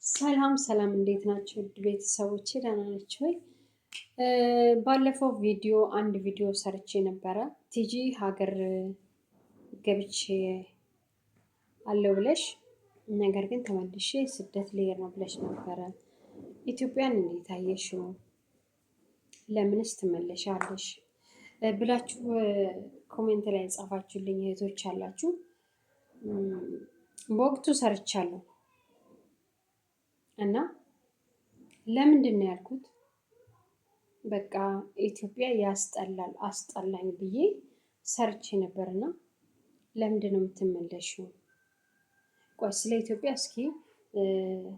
ሰላም ሰላም፣ እንዴት ናችሁ? ውድ ቤተሰቦቼ ደህና ናችሁ ወይ? ባለፈው አንድ ቪዲዮ ሰርቼ ነበረ። ቲጂ ሀገር ገብቼ አለው ብለሽ ነገር ግን ተመልሼ ስደት ልሄድ ነው ብለሽ ነበረ። ኢትዮጵያን እንዴት አየሽው? ለምንስ ትመለሻለሽ? ብላችሁ ኮሜንት ላይ ጻፋችሁልኝ እህቶች አላችሁ። በወቅቱ ሰርቻለሁ እና ለምንድን ነው ያልኩት? በቃ ኢትዮጵያ ያስጠላል አስጠላኝ ብዬ ሰርቼ ነበርና ለምንድን ነው የምትመለሺው? ቆይ ስለ ኢትዮጵያ እስኪ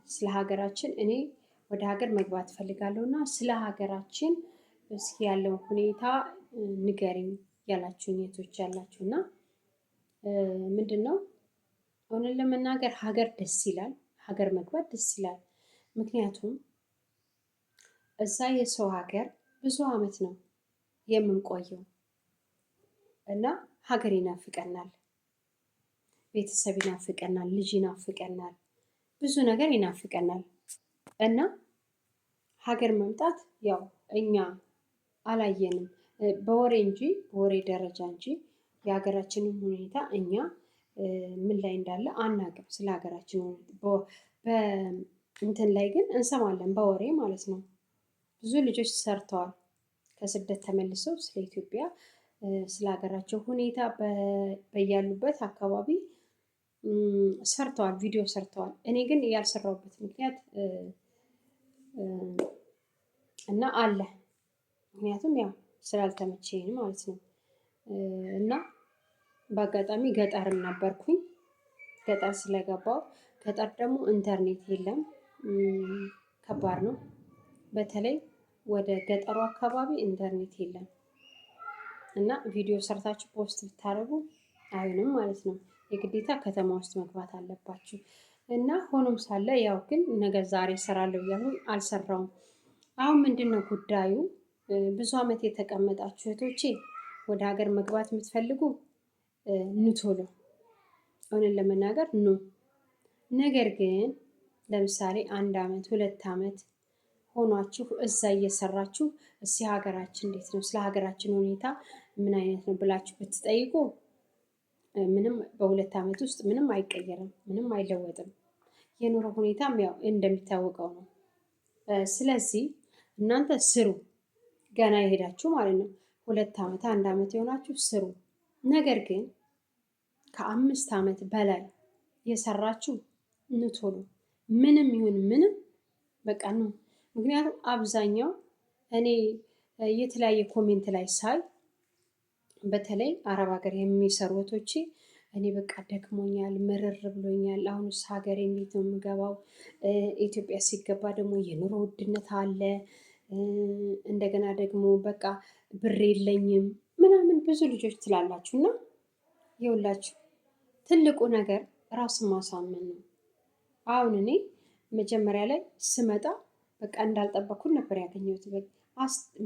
ስለ ሀገራችን እኔ ወደ ሀገር መግባት ፈልጋለሁ እና ስለ ሀገራችን እስኪ ያለው ሁኔታ ንገሪኝ ያላችሁ እህቶች ያላችሁ እና ምንድን ነው እውነት ለመናገር ሀገር ደስ ይላል፣ ሀገር መግባት ደስ ይላል። ምክንያቱም እዛ የሰው ሀገር ብዙ አመት ነው የምንቆየው እና ሀገር ይናፍቀናል፣ ቤተሰብ ይናፍቀናል፣ ልጅ ይናፍቀናል፣ ብዙ ነገር ይናፍቀናል እና ሀገር መምጣት ያው እኛ አላየንም በወሬ እንጂ በወሬ ደረጃ እንጂ የሀገራችንን ሁኔታ እኛ ምን ላይ እንዳለ አናውቅም። ስለ ሀገራችን እንትን ላይ ግን እንሰማለን በወሬ ማለት ነው። ብዙ ልጆች ሰርተዋል ከስደት ተመልሰው ስለ ኢትዮጵያ ስለ ሀገራቸው ሁኔታ በያሉበት አካባቢ ሰርተዋል፣ ቪዲዮ ሰርተዋል። እኔ ግን ያልሰራሁበት ምክንያት እና አለ ምክንያቱም ያው ስላልተመቸኝ ማለት ነው። እና በአጋጣሚ ገጠርም ነበርኩኝ። ገጠር ስለገባው ገጠር ደግሞ ኢንተርኔት የለም፣ ከባድ ነው። በተለይ ወደ ገጠሩ አካባቢ ኢንተርኔት የለም እና ቪዲዮ ሰርታችሁ ፖስት ብታደርጉ አይሆንም ማለት ነው። የግዴታ ከተማ ውስጥ መግባት አለባችሁ እና ሆኖም ሳለ ያው ግን ነገ ዛሬ እሰራለሁ እያሉ አልሰራውም። አሁን ምንድን ነው ጉዳዩ? ብዙ አመት የተቀመጣችሁ እህቶቼ ወደ ሀገር መግባት የምትፈልጉ ኑ ቶሎ፣ እውነት ለመናገር ኑ። ነገር ግን ለምሳሌ 1 አመት 2 አመት ሆኗችሁ እዛ እየሰራችሁ እስኪ ሀገራችን እንዴት ነው፣ ስለ ሀገራችን ሁኔታ ምን አይነት ነው ብላችሁ ብትጠይቁ ምንም በ2 አመት ውስጥ ምንም አይቀየርም፣ ምንም አይለወጥም። የኑሮ ሁኔታም ያው እንደሚታወቀው ነው። ስለዚህ እናንተ ስሩ፣ ገና የሄዳችሁ ማለት ነው። 2 አመት 1 አመት የሆናችሁ ስሩ። ነገር ግን ከ5 አመት በላይ የሰራችሁ ኑ ቶሎ፣ ምንም ይሁን ምንም በቃ ነው። ምክንያቱም አብዛኛው እኔ የተለያየ ኮሜንት ላይ ሳይ በተለይ አረብ ሀገር የሚሰሩ እህቶቼ እኔ በቃ ደክሞኛል፣ ምርር ብሎኛል፣ አሁንስ ሀገሬ እንዴት ነው የምገባው? ኢትዮጵያ ሲገባ ደግሞ የኑሮ ውድነት አለ፣ እንደገና ደግሞ በቃ ብር የለኝም ምናምን ብዙ ልጆች ትላላችሁ እና ይኸውላችሁ ትልቁ ነገር ራስን ማሳመን ነው። አሁን እኔ መጀመሪያ ላይ ስመጣ በቃ እንዳልጠበኩት ነበር ያገኘሁት።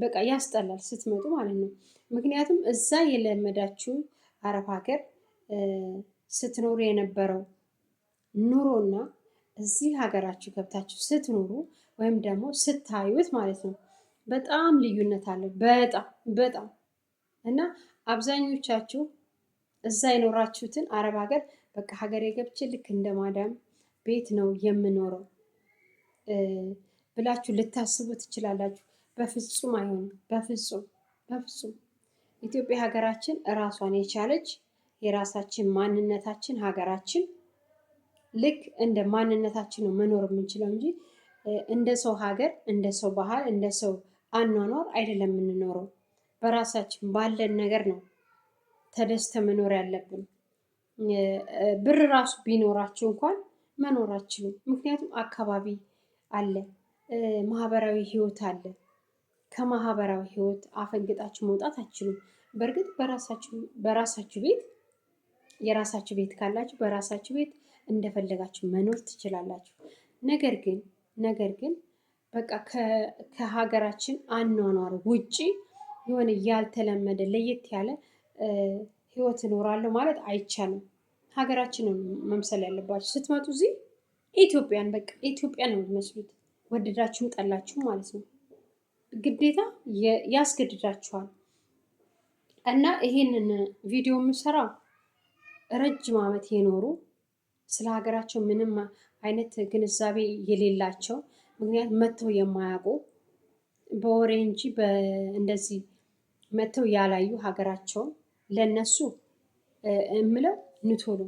በቃ ያስጠላል ስትመጡ ማለት ነው። ምክንያቱም እዛ የለመዳችሁ አረብ ሀገር ስትኖሩ የነበረው ኑሮና እዚህ ሀገራችሁ ገብታችሁ ስትኖሩ ወይም ደግሞ ስታዩት ማለት ነው በጣም ልዩነት አለው። በጣም በጣም እና አብዛኞቻችሁ እዛ የኖራችሁትን አረብ ሀገር በቃ ሀገሬ ገብቼ ልክ እንደ ማዳም ቤት ነው የምኖረው ብላችሁ ልታስቡ ትችላላችሁ። በፍጹም አይሆንም። በፍጹም በፍጹም። ኢትዮጵያ ሀገራችን እራሷን የቻለች የራሳችን ማንነታችን ሀገራችን ልክ እንደ ማንነታችን ነው መኖር የምንችለው እንጂ እንደ ሰው ሀገር፣ እንደ ሰው ባህል፣ እንደ ሰው አኗኗር አይደለም የምንኖረው። በራሳችን ባለን ነገር ነው ተደስተ መኖር ያለብን። ብር ራሱ ቢኖራችሁ እንኳን መኖር አትችሉም። ምክንያቱም አካባቢ አለ፣ ማህበራዊ ህይወት አለ። ከማህበራዊ ህይወት አፈንግጣችሁ መውጣት አትችሉም። በእርግጥ በራሳችሁ ቤት የራሳችሁ ቤት ካላችሁ በራሳችሁ ቤት እንደፈለጋችሁ መኖር ትችላላችሁ። ነገር ግን በቃ ከሀገራችን አኗኗር ውጪ የሆነ ያልተለመደ ለየት ያለ ህይወት እኖራለሁ ማለት አይቻልም። ሀገራችንን መምሰል ያለባችሁ ስትመጡ እዚህ ኢትዮጵያን በቃ ኢትዮጵያ ነው የሚመስሉት። ወደዳችሁም ጠላችሁም ማለት ነው። ግዴታ ያስገድዳችኋል። እና ይሄንን ቪዲዮ የምሰራው ረጅም ዓመት የኖሩ ስለ ሀገራቸው ምንም አይነት ግንዛቤ የሌላቸው ምክንያቱም መጥተው የማያውቁ በወሬ እንጂ እንደዚህ መጥተው ያላዩ ሀገራቸውን ለነሱ እምለው ንቶሎ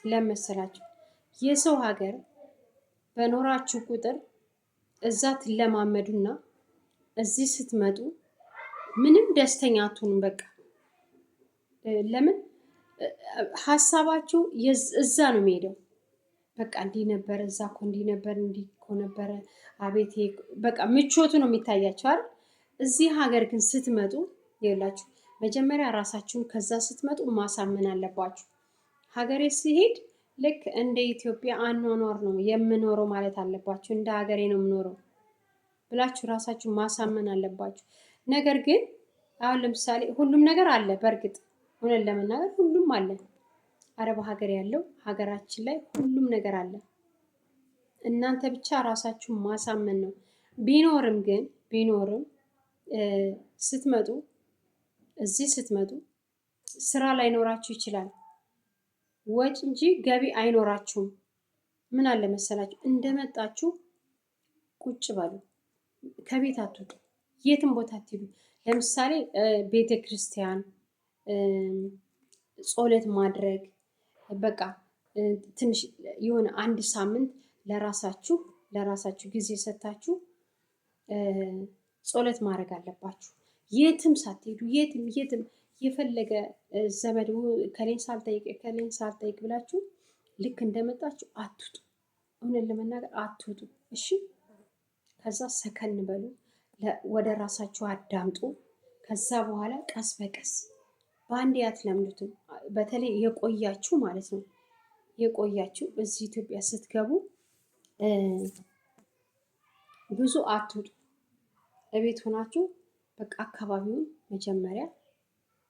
ለመሰላቸው የሰው ሀገር በኖራችሁ ቁጥር እዛ ትለማመዱና እዚህ ስትመጡ ምንም ደስተኛ አትሆኑም። በቃ ለምን ሀሳባችሁ እዛ ነው የሚሄደው። በቃ እንዲህ ነበር፣ እዛ እኮ እንዲህ ነበር፣ እንዲህ እኮ ነበረ፣ አቤት በቃ ምቾቱ ነው የሚታያቸው አይደል? እዚህ ሀገር ግን ስትመጡ ይላችሁ መጀመሪያ ራሳችሁን ከዛ ስትመጡ ማሳመን አለባችሁ። ሀገሬ ሲሄድ ልክ እንደ ኢትዮጵያ አኗኗር ነው የምኖረው ማለት አለባችሁ። እንደ ሀገሬ ነው የምኖረው ብላችሁ ራሳችሁን ማሳመን አለባችሁ። ነገር ግን አሁን ለምሳሌ ሁሉም ነገር አለ። በእርግጥ ሆነን ለመናገር ሁሉም አለ። አረብ ሀገር ያለው ሀገራችን ላይ ሁሉም ነገር አለ። እናንተ ብቻ ራሳችሁን ማሳመን ነው። ቢኖርም ስትመጡ እዚህ ስትመጡ ስራ ላይኖራችሁ ይችላል። ወጭ እንጂ ገቢ አይኖራችሁም። ምን አለ መሰላችሁ እንደመጣችሁ ቁጭ በሉ፣ ከቤት አትውጡ፣ የትም ቦታ አትሄዱ። ለምሳሌ ቤተ ክርስቲያን ጸሎት ማድረግ በቃ ትንሽ የሆነ አንድ ሳምንት ለራሳችሁ ጊዜ ሰጣችሁ ጸሎት ማድረግ አለባችሁ። የትም ሳትሄዱ የትም የፈለገ ዘመድ ከሌን ሳልጠይቅ ብላችሁ ልክ እንደመጣችሁ አትውጡ። እውነት ለመናገር አትውጡ። እሺ፣ ከዛ ሰከን በሉ፣ ወደ ራሳችሁ አዳምጡ። ከዛ በኋላ ቀስ በቀስ በአንዴ አትለምዱትም። በተለይ የቆያችሁ ማለት ነው የቆያችሁ እዚህ ኢትዮጵያ ስትገቡ ብዙ አትውጡ። እቤት ሆናችሁ በቃ አካባቢውን መጀመሪያ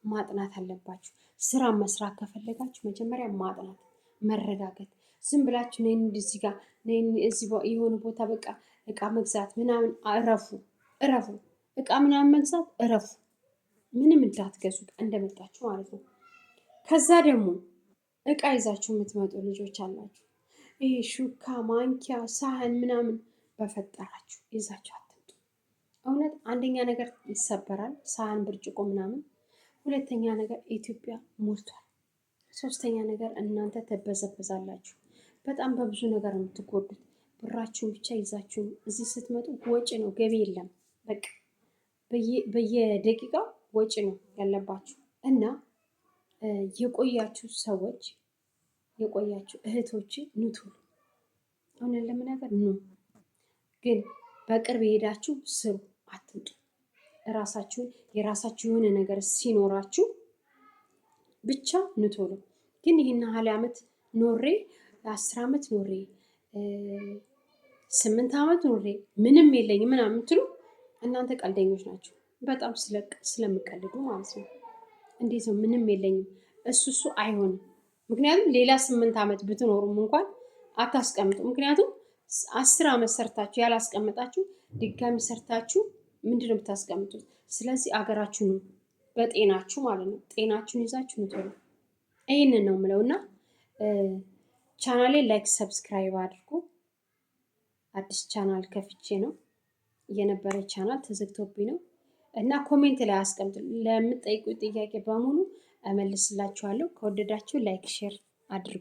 ማጥናት አለባችሁ። ስራ መስራት ከፈለጋችሁ መጀመሪያ ማጥናት፣ መረጋገጥ። ዝም ብላችሁ ነኝ እዚህ ጋር ነኝ እዚህ የሆነ ቦታ በቃ እቃ መግዛት ምናምን እረፉ። እቃ ምናምን መግዛት እረፉ። ምንም እንዳትገዙ እንደመጣችሁ ማለት ነው። ከዛ ደግሞ እቃ ይዛችሁ የምትመጡ ልጆች አላችሁ። ይሄ ሹካ፣ ማንኪያ፣ ሳህን ምናምን በፈጠራችሁ ይዛችሁ አትምጡ። እውነት አንደኛ ነገር ይሰበራል፣ ሳህን ብርጭቆ ምናምን። ሁለተኛ ነገር ኢትዮጵያ ሞልቷል። ሶስተኛ ነገር እናንተ ትበዘበዛላችሁ። በጣም በብዙ ነገር ነው የምትጎዱት። ብራችሁን ብቻ ይዛችሁ እዚህ ስትመጡ ወጪ ነው፣ ገቢ የለም። በቃ በየደቂቃው ወጪ ነው ያለባችሁ። እና የቆያችሁ ሰዎች የቆያችሁ እህቶች ኑ ቶሎ፣ እውነት ለመናገር ኑ። ግን በቅርብ የሄዳችሁ ስሩ፣ አትምጡ። የራሳችሁ የሆነ ነገር ሲኖራችሁ ብቻ ኑ ቶሎ። ግን ይህን ያህል ዓመት ኖሬ 10 ዓመት ኖሬ 8 ዓመት ኖሬ ምንም የለኝም ምናምን የምትሉ እናንተ ቀልደኞች ናቸው። በጣም ስለምቀልዱ ማለት ነው። እንዴት ነው ምንም የለኝም? እሱ አይሆንም። ምክንያቱም ሌላ 8 ዓመት ብትኖሩም እንኳን አታስቀምጡ። ምክንያቱም 10 ዓመት ሰርታችሁ ያላስቀመጣችሁ ድጋሚ ሰርታችሁ ምንድነው የምታስቀምጡት? ስለዚህ አገራችሁ ነው በጤናችሁ ማለት ነው። ጤናችሁን ይዛችሁ ነው ቶሎ። ይህንን ነው የምለውና ቻናሌ ላይክ ሰብስክራይብ አድርጉ። አዲስ ቻናል ከፍቼ ነው የነበረ ቻናል ተዘግቶብኝ ነው እና ኮሜንት ላይ አስቀምጡ። ለምትጠይቁት ጥያቄ በሙሉ እመልስላችኋለሁ። ከወደዳችሁ ላይክ ሼር አድርጉ።